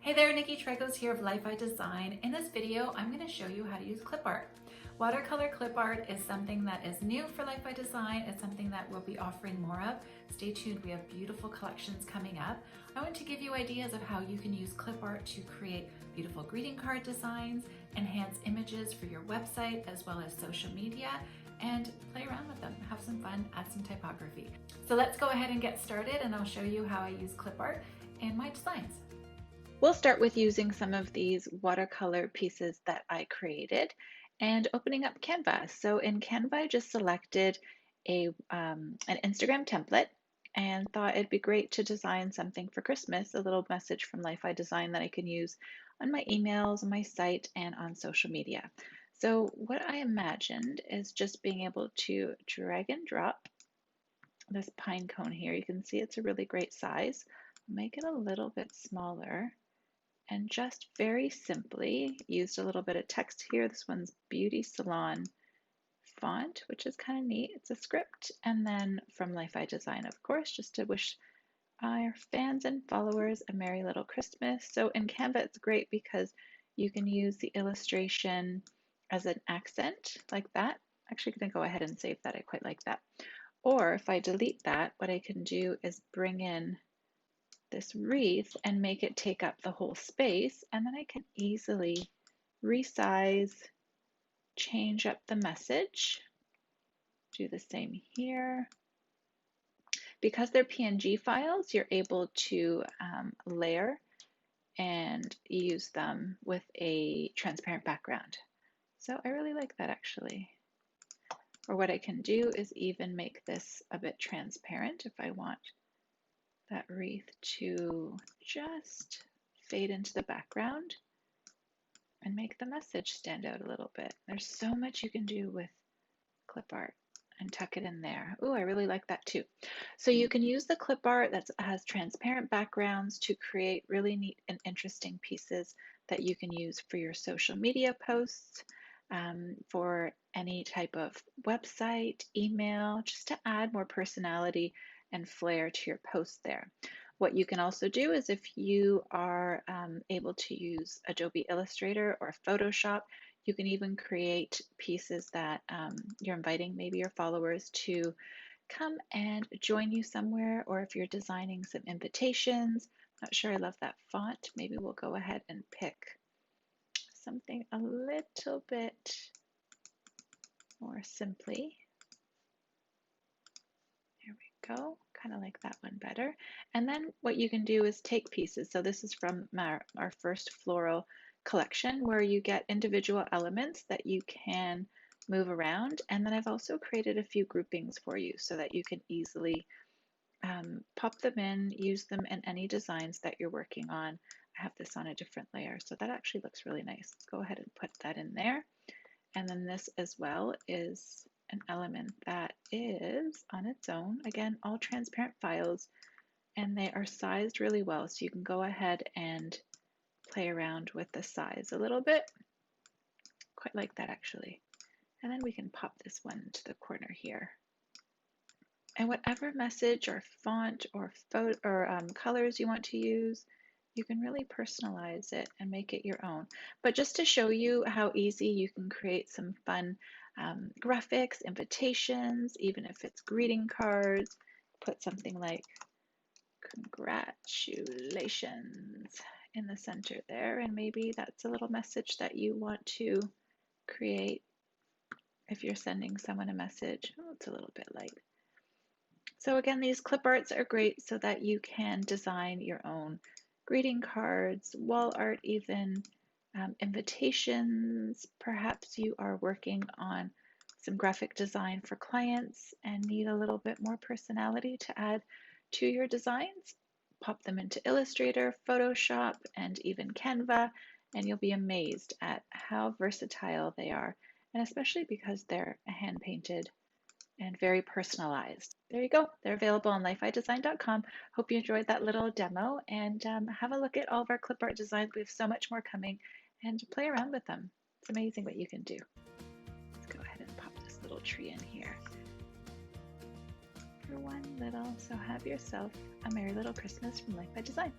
Hey there, Nicki Traikos here of Life by Design. In this video, I'm going to show you how to use clip art. Watercolor clip art is something that is new for Life by Design. It's something that we'll be offering more of. Stay tuned, we have beautiful collections coming up. I want to give you ideas of how you can use clip art to create beautiful greeting card designs, enhance images for your website as well as social media, and play around with them, have some fun, add some typography. So let's go ahead and get started and I'll show you how I use clip art in my designs. We'll start with using some of these watercolor pieces that I created and opening up Canva. So in Canva, I just selected an Instagram template and thought it'd be great to design something for Christmas, a little message from Life by Design that I can use on my emails, on my site, and on social media. So what I imagined is just being able to drag and drop this pine cone here. You can see it's a really great size. Make it a little bit smaller. And just very simply used a little bit of text here. This one's Beauty Salon font, which is kind of neat. It's a script. And then from Life by Design, of course, just to wish our fans and followers a Merry Little Christmas. So in Canva, it's great because you can use the illustration as an accent like that. Actually, I'm going to go ahead and save that. I quite like that. Or if I delete that, what I can do is bring in this wreath and make it take up the whole space, and then I can easily resize, change up the message, do the same here. Because they're PNG files, you're able to layer and use them with a transparent background. So I really like that actually. Or what I can do is even make this a bit transparent if I want that wreath to just fade into the background and make the message stand out a little bit. There's so much you can do with clip art and tuck it in there. Oh, I really like that too. So you can use the clip art that has transparent backgrounds to create really neat and interesting pieces that you can use for your social media posts, for any type of website, email, just to add more personality and flair to your post there. What you can also do is if you are able to use Adobe Illustrator or Photoshop, you can even create pieces that you're inviting maybe your followers to come and join you somewhere, or if you're designing some invitations. Not sure I love that font. Maybe we'll go ahead and pick something a little bit more simply. There we go, kind of like that one better. And then what you can do is take pieces. So this is from our first floral collection where you get individual elements that you can move around. And then I've also created a few groupings for you so that you can easily pop them in, use them in any designs that you're working on. I have this on a different layer, so that actually looks really nice. Let's go ahead and put that in there. And then this as well is an element that is on its own. Again, all transparent files, and they are sized really well, so you can go ahead and play around with the size a little bit. Quite like that actually. And then we can pop this one to the corner here. And whatever message or font or photo or colors you want to use, you can really personalize it and make it your own. But just to show you how easy you can create some fun graphics, invitations, even if it's greeting cards, put something like congratulations in the center there, and maybe that's a little message that you want to create if you're sending someone a message. Oh, it's a little bit light. So again, these clip arts are great so that you can design your own greeting cards, wall art even, invitations. Perhaps you are working on some graphic design for clients and need a little bit more personality to add to your designs. Pop them into Illustrator, Photoshop, and even Canva, and you'll be amazed at how versatile they are, and especially because they're hand painted and very personalized. There you go. They're available on lifebydesign.com. Hope you enjoyed that little demo, and have a look at all of our clip art designs. We have so much more coming, and play around with them. It's amazing what you can do. Let's go ahead and pop this little tree in here for one little. So have yourself a Merry Little Christmas from Life by Design.